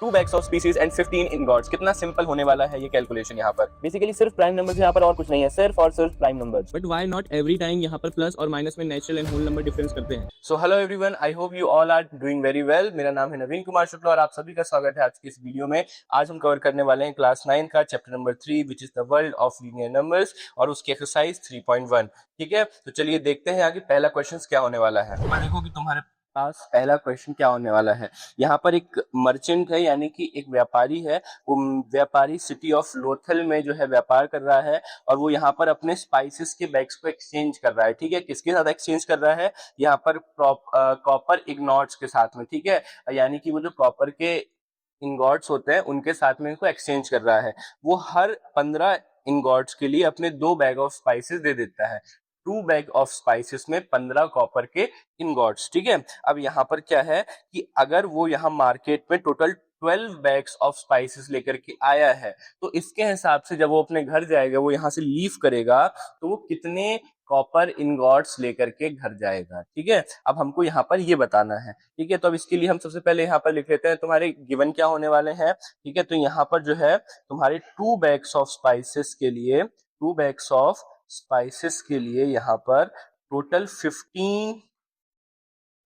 2 bags of species and 15 ingots। कितना simple होने वाला है ये कैलकुलेशन यहाँ पर। बेसिकली सिर्फ प्राइम नंबर्स यहाँ पर और कुछ नहीं है, सिर्फ और सिर्फ prime numbers. But why not every time यहाँ पर प्लस और माइनस में natural and whole number difference करते हैं। So hello everyone, I hope you all are doing very well. मेरा नाम है नवीन कुमार शुक्ला और आप सभी का स्वागत है आज की इस वीडियो में। आज हम कवर करने वाले हैं क्लास 9 का chapter number 3 which is the world of linear numbers और उसकी एक्सरसाइज 3.1। ठीक है, तो चलिए देखते हैं आगे पहला क्वेश्चन क्या होने वाला है। देखो कि तुम्हारे पास पहला क्वेश्चन क्या होने वाला है। यहाँ पर एक मर्चेंट है, यानी कि एक व्यापारी है। वो व्यापारी सिटी ऑफ लोथल में जो है व्यापार कर रहा है और वो यहाँ पर अपने स्पाइसेस के बैग्स को एक्सचेंज कर रहा है। ठीक है, किसके साथ एक्सचेंज कर रहा है? यहाँ पर कॉपर इग्नॉट्स के साथ में। ठीक है, यानी कि वो जो कॉपर के इंगॉट्स होते हैं उनके साथ में इनको एक्सचेंज कर रहा है। वो हर 15 इंगॉट्स के लिए अपने 2 बैग ऑफ स्पाइसेस दे देता है। 2 बैग ऑफ स्पाइसेस में 15 कॉपर के इनगॉट्स। ठीक है, अब यहाँ पर क्या है कि अगर वो यहाँ मार्केट में टोटल 12 बैग्स ऑफ स्पाइसेस लेकर के आया है तो इसके हिसाब से जब वो अपने घर जाएगा, वो यहाँ से लीव करेगा तो वो कितने कॉपर इनगॉट्स लेकर के घर जाएगा। ठीक है, अब हमको यहाँ पर ये बताना है। ठीक है, तो अब इसके लिए हम सबसे पहले यहाँ पर लिख लेते हैं तुम्हारे गिवन क्या होने वाले हैं। ठीक है, तो यहाँ पर जो है तुम्हारे 2 बैग्स ऑफ स्पाइसेस के लिए 2 बैग्स ऑफ स्पाइसेस के लिए यहाँ पर टोटल 15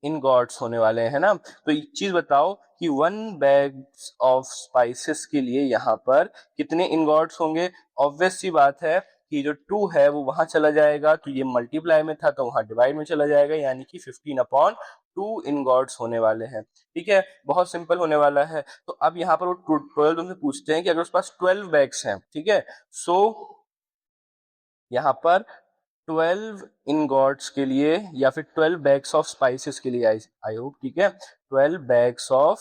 इनगॉट्स होने वाले हैं ना। तो एक चीज बताओ कि 1 बैग ऑफ स्पाइसेस के लिए यहाँ पर कितने इनगॉट्स होंगे। ऑब्वियस सी बात है कि जो 2 है वो वहां चला जाएगा, तो ये मल्टीप्लाई में था तो वहां डिवाइड में चला जाएगा, यानी कि 15/2 इनगॉट्स होने वाले हैं। ठीक है, बहुत सिंपल होने वाला है। तो अब यहाँ पर वो 12 तुमसे पूछते हैं कि अगर उसके पास 12 बैग्स हैं, ठीक है, सो यहाँ पर 12 इनगॉट्स के लिए या फिर 12 बैग्स ऑफ स्पाइसेस के लिए आई होप, ठीक है, 12 बैग्स ऑफ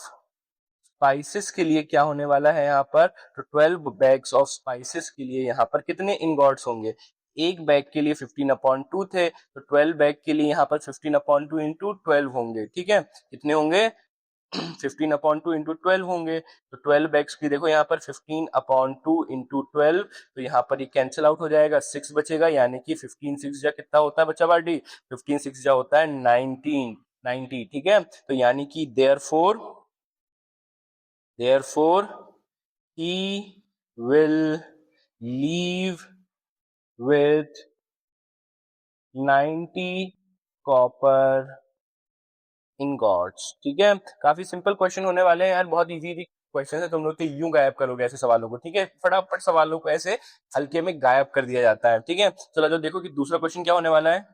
स्पाइसेस के लिए क्या होने वाला है यहाँ पर। तो 12 बैग्स ऑफ स्पाइसेस के लिए यहाँ पर कितने इनगॉट्स होंगे। एक बैग के लिए 15/2 थे, तो 12 बैग के लिए यहाँ पर 15/2 इंटू 12 होंगे। ठीक है, कितने होंगे 15/2 इंटू 12 होंगे। तो 12 बैग्स की देखो यहाँ पर 15/2 इंटू 12, तो यहाँ पर ये कैंसिल आउट हो जाएगा, 6 बचेगा, यानी कि 15 6 जा कितना होता है बच्चा बाडी, 15 6 जा होता है 90। ठीक है, तो यानी कि therefore he will leave with 90 copper ingots. ठीक है, काफी सिंपल क्वेश्चन होने वाले हैं यार, बहुत इजी क्वेश्चन है। तुम लोग तो यूं गायब करोगे ऐसे सवालों को। ठीक है, फटाफट सवालों को ऐसे हल्के में गायब कर दिया जाता है। ठीक है, चलो जो देखो कि दूसरा क्वेश्चन क्या होने वाला है।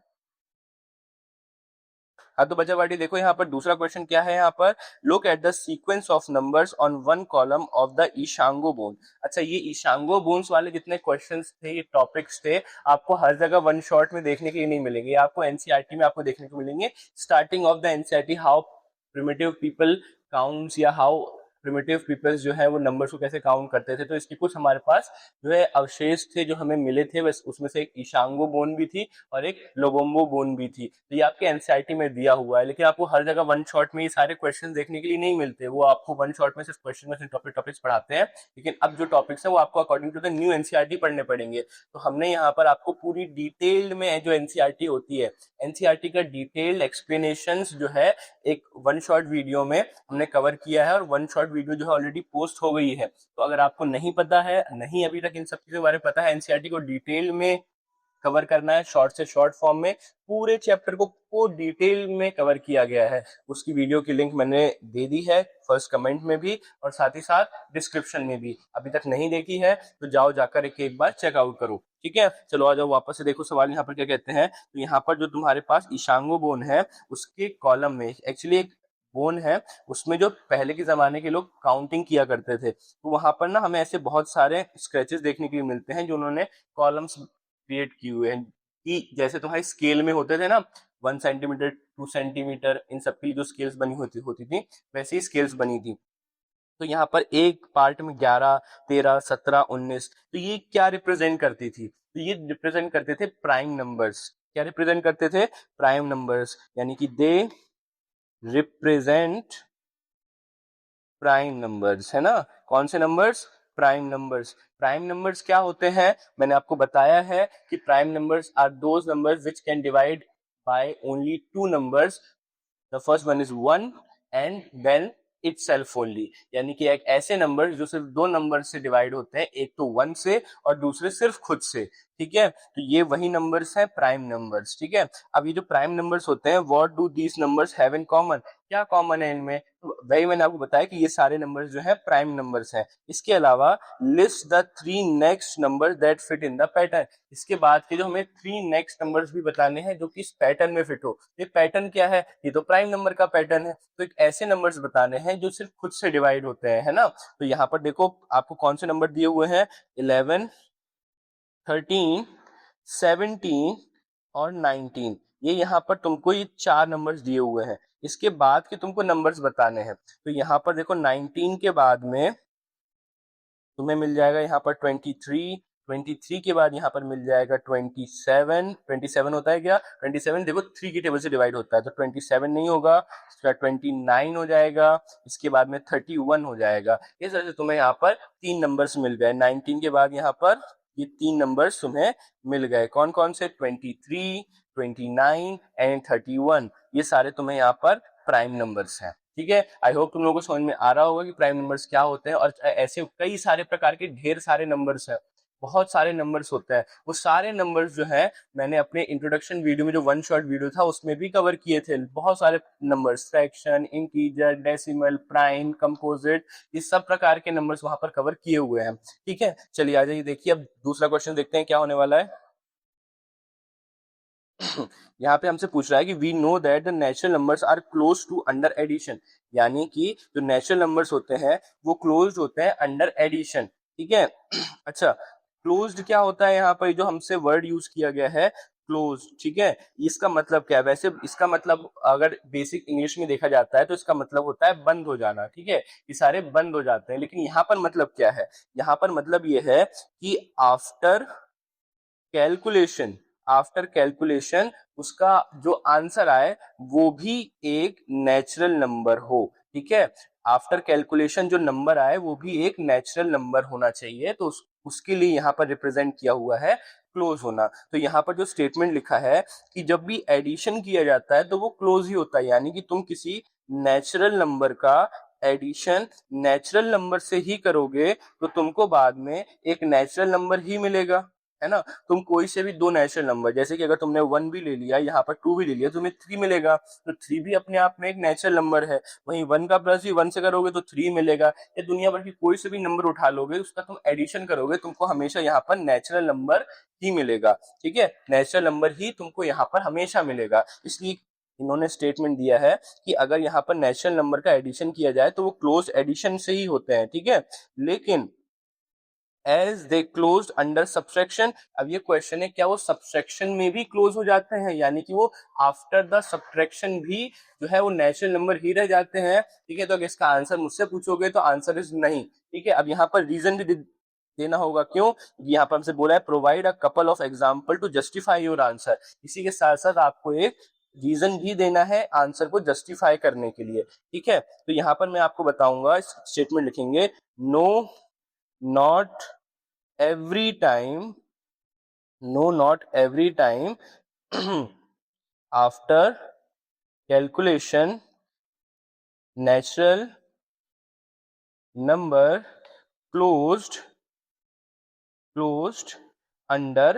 हाँ, तो बच्चा बाटी देखो यहाँ पर दूसरा क्वेश्चन क्या है। यहाँ पर look at the sequence of numbers on one column of the Ishango bone. अच्छा, ये ईशांगो बोन्स वाले जितने क्वेश्चंस थे, ये टॉपिक्स थे, आपको हर जगह वन शॉट में देखने के लिए नहीं मिलेंगे। आपको एनसीईआरटी में आपको देखने को मिलेंगे। Starting of the NCERT, how primitive people counts या हाउ प्रिमिटिव पीपल्स जो है वो नंबर्स को कैसे काउंट करते थे। तो इसकी कुछ हमारे पास जो है अवशेष थे जो हमें मिले थे, बस उसमें से एक ईशांगो बोन भी थी और एक लोगोम्बो बोन भी थी। तो ये आपके एनसीईआरटी में दिया हुआ है, लेकिन आपको हर जगह वन शॉट में ये सारे क्वेश्चन देखने के लिए नहीं मिलते। वो आपको वन शॉट में सिर्फ क्वेश्चन में टॉपिक्स पढ़ाते हैं, लेकिन अब जो टॉपिक्स है वो आपको according to the new NCERT पढ़ने पड़ेंगे। तो हमने यहाँ पर आपको पूरी डिटेल्ड में जो एनसीईआरटी होती है, एनसीईआरटी का डिटेल्ड एक्सप्लेनेशन जो है एक वन शॉट वीडियो में हमने कवर किया है और वन शॉट वीडियो जो है ऑलरेडी पोस्ट हो गई है। तो अगर आपको नहीं पता है, नहीं अभी तक इन सब चीजों के बारे में पता है, एनसीईआरटी को डिटेल में कवर करना है, शॉर्ट से शॉर्ट फॉर्म में पूरे चैप्टर को डिटेल में कवर किया गया है, उसकी वीडियो की लिंक मैंने दे दी है फर्स्ट कमेंट में भी और साथ ही साथ डिस्क्रिप्शन में भी। अभी तक नहीं देखी है तो जाओ जाकर एक बार चेकआउट करो। ठीक है, चलो आ जाओ वापस से देखो सवाल यहाँ पर क्या कहते हैं। तो यहाँ पर जो तुम्हारे पास ईशांगो बोन है उसके कॉलम में एक्चुअली एक बोन है, उसमें जो पहले के जमाने के लोग काउंटिंग किया करते थे, तो वहां पर ना हमें ऐसे बहुत सारे स्क्रैचेस देखने के लिए मिलते हैं जो उन्होंने कॉलम्स क्रिएट किए हुए हैं। कि जैसे तुम्हारी स्केल में होते थे ना 1 सेंटीमीटर 2 सेंटीमीटर, इन सब के लिए जो स्केल्स बनी होती थी वैसे ही स्केल्स बनी थी। तो यहाँ पर एक पार्ट में 11 13 17 19, तो ये क्या रिप्रेजेंट करती थी? तो ये रिप्रेजेंट करते थे प्राइम नंबर्स। क्या रिप्रेजेंट करते थे? प्राइम नंबर्स, यानी कि दे रिप्रेजेंट प्राइम नंबर्स, है ना। कौन से numbers? Prime numbers. Prime numbers क्या होते हैं? मैंने आपको बताया है कि prime numbers are those numbers which can divide by only 2 numbers. The first one is 1 and then itself only, यानी कि एक ऐसे नंबर जो सिर्फ दो नंबर से डिवाइड होते हैं, एक तो 1 से और दूसरे सिर्फ खुद से, ठीक है। तो ये वही नंबर्स हैं प्राइम नंबर्स, ठीक है। अब ये जो प्राइम नंबर्स होते हैं, what do these numbers have in common, क्या कॉमन है इनमें, तो वही मैंने आपको बताया कि ये सारे नंबर्स जो है प्राइम नंबर्स हैं। इसके अलावा list the 3 next number that fit in the pattern, इसके बाद के जो हमें 3 नेक्स्ट नंबर्स भी बताने हैं जो कि इस पैटर्न में फिट हो। ये पैटर्न क्या है, ये तो प्राइम नंबर का पैटर्न है, तो एक ऐसे नंबर्स बताने हैं जो सिर्फ खुद से डिवाइड होते हैं, है ना। तो यहाँ पर देखो आपको कौन से नंबर दिए हुए हैं, 11, 13, 17 और 19, ये यहाँ पर तुमको ये 4 नंबर्स दिए हुए हैं। इसके बाद के तुमको नंबर्स बताने हैं। तो यहाँ पर देखो 19 के बाद में तुम्हें मिल जाएगा यहाँ पर 23, 23 के बाद यहाँ पर मिल जाएगा 27, 27 होता है क्या, 27 देखो 3 की टेबल से डिवाइड होता है, तो 27 नहीं होगा, इसका 29 हो जाएगा, इसके बाद में 31 हो जाएगा। इस तरह से तुम्हें यहाँ पर 3 नंबर्स मिल गए। 19 के बाद यहाँ पर ये 3 नंबर्स तुम्हें मिल गए, कौन कौन से, 23, 29 एंड 31, ये सारे तुम्हें यहाँ पर प्राइम नंबर्स हैं, ठीक है। आई होप तुम लोगों को समझ में आ रहा होगा कि प्राइम नंबर्स क्या होते हैं, और ऐसे कई सारे प्रकार के ढेर सारे नंबर्स हैं, बहुत सारे नंबर्स होते हैं। वो सारे नंबर्स जो है मैंने अपने इंट्रोडक्शन वीडियो में जो 1 शॉट वीडियो था उसमें भी कवर किए थे। बहुत सारे numbers, fraction, integer, decimal, prime, composite, ये सब प्रकार के नंबर्स वहां पर कवर किए हुए हैं, ठीक है। चलिए आ जाइए, देखिए अब दूसरा क्वेश्चन देखते हैं क्या होने वाला है। यहाँ पे हमसे पूछ रहा है कि we know that the natural numbers are close to under addition, यानी कि जो नेचुरल नंबर्स होते हैं वो क्लोज होते हैं अंडर एडिशन, ठीक है। अच्छा, क्लोज्ड क्या होता है, यहाँ पर जो हमसे वर्ड यूज किया गया है क्लोज, ठीक है, इसका मतलब क्या है, वैसे इसका मतलब अगर बेसिक इंग्लिश में देखा जाता है तो इसका मतलब होता है बंद हो जाना, ठीक है, ये सारे बंद हो जाते हैं। लेकिन यहाँ पर मतलब क्या है, यहाँ पर मतलब ये है कि कैलकुलेशन आफ्टर कैलकुलेशन उसका जो आंसर आए वो भी एक नेचुरल नंबर हो, ठीक है। आफ्टर कैलकुलेशन जो नंबर आए वो भी एक नेचुरल नंबर होना चाहिए, तो उसके लिए यहाँ पर रिप्रेजेंट किया हुआ है क्लोज होना। तो यहाँ पर जो स्टेटमेंट लिखा है कि जब भी एडिशन किया जाता है तो वो क्लोज ही होता है, यानी कि तुम किसी नेचुरल नंबर का एडिशन नेचुरल नंबर से ही करोगे तो तुमको बाद में एक नेचुरल नंबर ही मिलेगा, है ना। तुम कोई से भी दो नेचुरल नंबर, जैसे कि अगर तुमने 1 भी ले लिया, यहाँ पर 2 भी ले लिया, तुम्हें 3 मिलेगा, तो 3 भी अपने आप में एक नेचुरल नंबर है। वहीं 1 का प्लस भी 1 से करोगे तो 3 मिलेगा। या दुनिया भर की कोई से भी नंबर उठा लोगे, उसका तुम एडिशन करोगे, तुमको हमेशा यहाँ पर नेचुरल नंबर ही मिलेगा, ठीक है। नेचुरल नंबर ही तुमको यहाँ पर हमेशा मिलेगा। इसलिए इन्होंने स्टेटमेंट दिया है कि अगर यहाँ पर नेचुरल नंबर का एडिशन किया जाए तो वो क्लोज एडिशन से ही होते हैं, ठीक है। लेकिन as they close under subtraction, अब ये क्वेश्चन है क्या वो सब्सट्रैक्शन में भी क्लोज हो जाते हैं, यानी कि वो आफ्टर द सब्सट्रैक्शन भी जो है वो नेचुरल नंबर ही रह जाते हैं, ठीक है। तो अगर इसका आंसर मुझसे पूछोगे तो आंसर इज नहीं, ठीक है। अब यहाँ पर रीजन भी देना होगा, क्यों, यहाँ पर हमसे बोला है provide a couple of example to justify your answer, इसी के साथ साथ आपको एक रीजन भी देना है आंसर को जस्टिफाई करने के लिए, ठीक है। तो यहाँ पर मैं आपको बताऊंगा, स्टेटमेंट लिखेंगे, no not every time, no not every time after calculation natural number closed under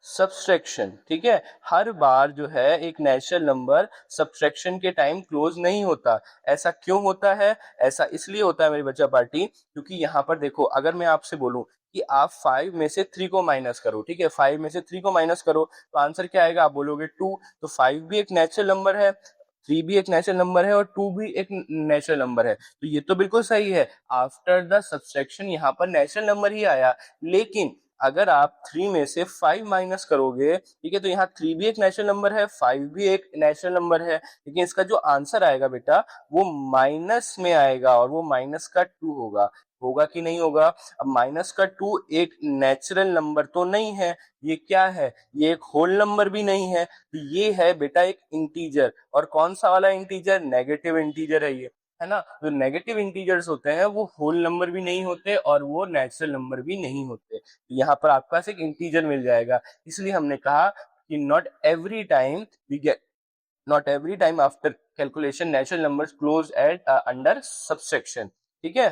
subtraction, ठीक है। हर बार जो है एक नेचुरल नंबर सब्सट्रैक्शन के टाइम क्लोज नहीं होता। ऐसा क्यों होता है, ऐसा इसलिए होता है मेरी बच्चा पार्टी, क्योंकि यहाँ पर देखो अगर मैं आपसे बोलूं कि आप 5 में से 3 को माइनस करो, ठीक है, 5 में से 3 को माइनस करो तो आंसर क्या आएगा, आप बोलोगे 2, तो 5 भी एक नेचुरल नंबर है, 3 भी एक नेचुरल नंबर है और 2 भी एक नेचुरल नंबर है, तो ये तो बिल्कुल सही है। आफ्टर द सब्सट्रैक्शन यहाँ पर नेचुरल नंबर ही आया। लेकिन अगर आप 3 में से 5 माइनस करोगे, ठीक है, तो यहाँ 3 भी एक नेचुरल नंबर है, 5 भी एक नेचुरल नंबर है, लेकिन इसका जो आंसर आएगा बेटा वो माइनस में आएगा और वो माइनस का 2 होगा। होगा कि नहीं होगा। अब माइनस का 2 एक नेचुरल नंबर तो नहीं है, ये क्या है, ये एक होल नंबर भी नहीं है, तो ये है बेटा एक इंटीजर। और कौन सा वाला इंटीजर, नेगेटिव इंटीजर है ये, है ना। जो नेगेटिव इंटीजर्स होते हैं वो होल नंबर भी नहीं होते और वो नेचुरल नंबर भी नहीं होते। तो यहाँ पर आपके पास एक इंटीजर मिल जाएगा। इसलिए हमने कहा कि not every time we get not every time after calculation natural numbers close at under subtraction. ठीक है,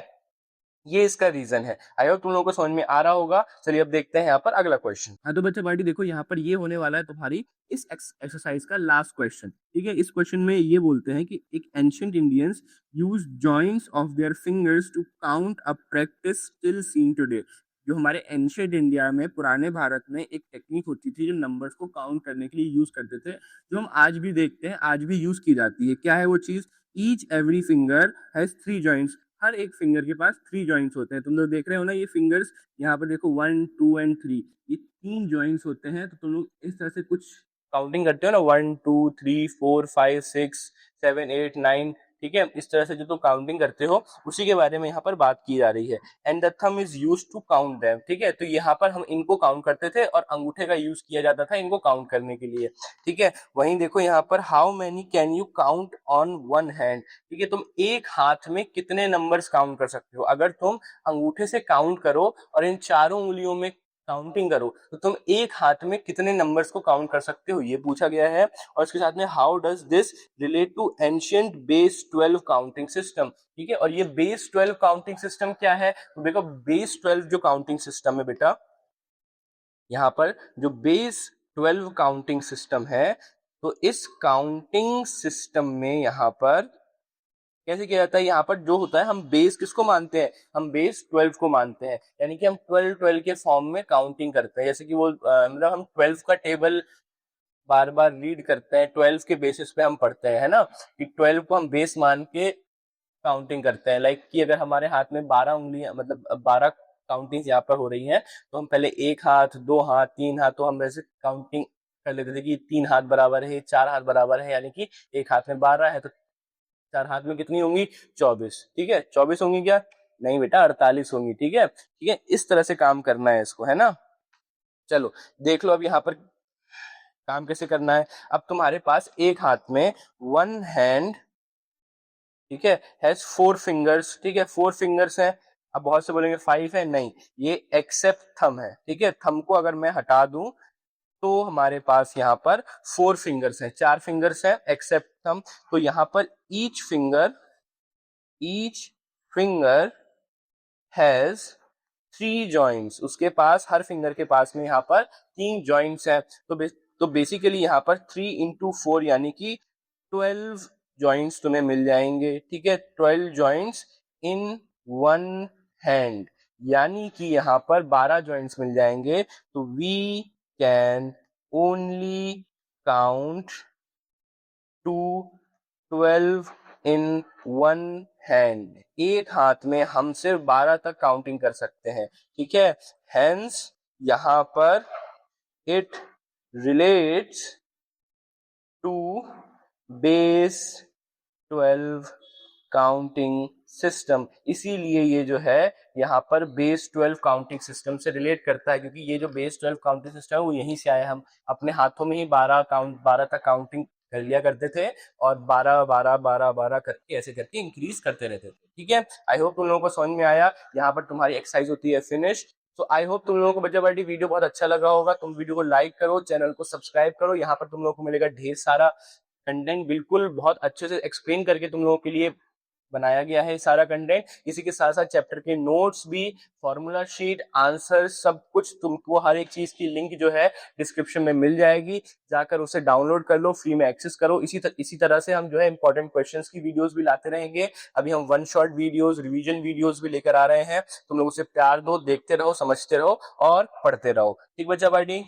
ये इसका रीजन है। आई होप तुम लोगों को समझ में आ रहा होगा। चलिए अब देखते हैं यहाँ पर अगला क्वेश्चन। हाँ तो बच्चा पार्टी देखो यहाँ पर ये होने वाला है तुम्हारी इस एक्सरसाइज का लास्ट क्वेश्चन। ठीक है, इस क्वेश्चन में ये बोलते हैं कि एक ancient Indians use joints of their fingers to count a practice still seen today. जो हमारे एंशिएंट इंडिया में पुराने भारत में एक टेक्निक होती थी जो नंबर्स को काउंट करने के लिए यूज करते थे, जो हम आज भी देखते हैं, आज भी यूज की जाती है। क्या है वो चीज? Each every finger has 3 joints. हर एक फिंगर के पास 3 जॉइंट्स होते हैं। तुम लोग देख रहे हो ना ये फिंगर्स, यहाँ पर देखो 1 2 एंड 3, ये 3 जॉइंट्स होते हैं। तो तुम लोग इस तरह से कुछ काउंटिंग करते हो ना, 1 2 3 4 5 6 7 8 9, ठीक है, इस तरह से जो तुम काउंटिंग करते हो उसी के बारे में यहाँ पर बात की जा रही है। And the thumb is use to count them. ठीक है, तो यहाँ पर हम इनको काउंट करते थे और अंगूठे का यूज किया जाता था इनको काउंट करने के लिए। ठीक है, वहीं देखो यहाँ पर how many can you count on one hand. ठीक है, तुम एक हाथ में कितने नंबर्स काउंट कर सकते हो? अगर तुम अंगूठे से काउंट करो और इन चारों उंगलियों में काउंटिंग करो तो तुम एक हाथ में कितने नंबर्स को काउंट कर सकते हो, ये पूछा गया है। और इसके साथ में how does this relate to ancient base 12 counting system. ठीक है, और ये बेस 12 काउंटिंग सिस्टम क्या है? तो देखो बेस 12 जो काउंटिंग सिस्टम है बेटा, यहाँ पर जो बेस 12 काउंटिंग सिस्टम है, तो इस काउंटिंग सिस्टम में यहाँ पर कैसे किया जाता है? यहाँ पर जो होता है, हम बेस किसको मानते हैं? हम बेस 12 को मानते हैं, यानी कि हम 12 12 के फॉर्म में काउंटिंग करते हैं। जैसे कि वो मतलब हम 12 का टेबल बार बार रीड करते हैं, 12 के बेसिस पे हम पढ़ते हैं, है ना, कि 12 को हम बेस मान के काउंटिंग करते हैं। लाइक कि अगर हमारे हाथ में 12 उंगलियां, मतलब 12 काउंटिंग यहाँ पर हो रही हैं, तो हम पहले एक हाथ, दो हाथ, तीन हाथ, तो हम वैसे काउंटिंग कर लेते थे कि 3 हाथ बराबर है, 4 हाथ बराबर है, यानी कि एक हाथ में 12 है तो 4 हाथ में कितनी होंगी? 24। ठीक है, 24 होंगी क्या? नहीं बेटा, 48 होंगी। ठीक है, ठीक है, इस तरह से काम करना है इसको, है ना। चलो देख लो अब यहाँ पर काम कैसे करना है। अब तुम्हारे पास एक हाथ में वन हैंड, ठीक है, हैज 4 फिंगर्स। ठीक है, 4 फिंगर्स है। अब बहुत से बोलेंगे 5 है, नहीं, ये एक्सेप्ट थंब है। ठीक है, थंब को अगर मैं हटा दूं तो हमारे पास यहाँ पर 4 फिंगर्स हैं, 4 फिंगर्स हैं एक्सेप्ट थंब। तो यहाँ पर ईच फिंगर हैज 3 जॉइंट्स। उसके पास, हर फिंगर के पास में यहाँ पर 3 जॉइंट्स हैं। तो बेसिकली यहाँ पर 3 इंटू 4 यानी कि 12 जॉइंट्स तुम्हें मिल जाएंगे। ठीक है, 12 जॉइंट्स इन वन हैंड, यानी कि यहाँ पर 12 जॉइंट्स मिल जाएंगे। तो we can only count to 12 in one hand. एक हाथ में हम सिर्फ 12 तक काउंटिंग कर सकते हैं। ठीक है, हेंस यहाँ पर it relates to base 12 counting system. इसीलिए ये जो है यहाँ पर बेस 12 काउंटिंग सिस्टम से रिलेट करता है, क्योंकि ये जो बेस 12 काउंटिंग सिस्टम है वो यहीं से आया। हम अपने हाथों में ही 12 तक काउंटिंग कर लिया करते थे और 12 12 12 12 करके ऐसे करके इंक्रीज करते रहते थे। ठीक है, आई होप तुम लोगों को समझ में आया। यहाँ पर तुम्हारी एक्सरसाइज होती है फिनिश। तो आई होप तुम लोगों को बच्चा पार्टी वीडियो बहुत अच्छा लगा होगा। तुम वीडियो को लाइक करो, चैनल को सब्सक्राइब करो। यहाँ पर तुम लोगों को मिलेगा ढेर सारा कंटेंट, बिल्कुल बहुत अच्छे से एक्सप्लेन करके तुम लोगों के लिए बनाया गया है सारा कंटेंट। इसी के साथ साथ चैप्टर के नोट्स भी, फॉर्मूला शीट, आंसर, सब कुछ तुमको, हर एक चीज की लिंक जो है डिस्क्रिप्शन में मिल जाएगी। जाकर उसे डाउनलोड कर लो, फ्री में एक्सेस करो। इसी तरह से हम जो है इंपॉर्टेंट क्वेश्चंस की वीडियोस भी लाते रहेंगे। अभी हम one shot videos, revision videos भी लेकर आ रहे हैं। तुम लोग उसे प्यार दो, देखते रहो, समझते रहो और पढ़ते रहो। ठीक बच्चा पार्टी?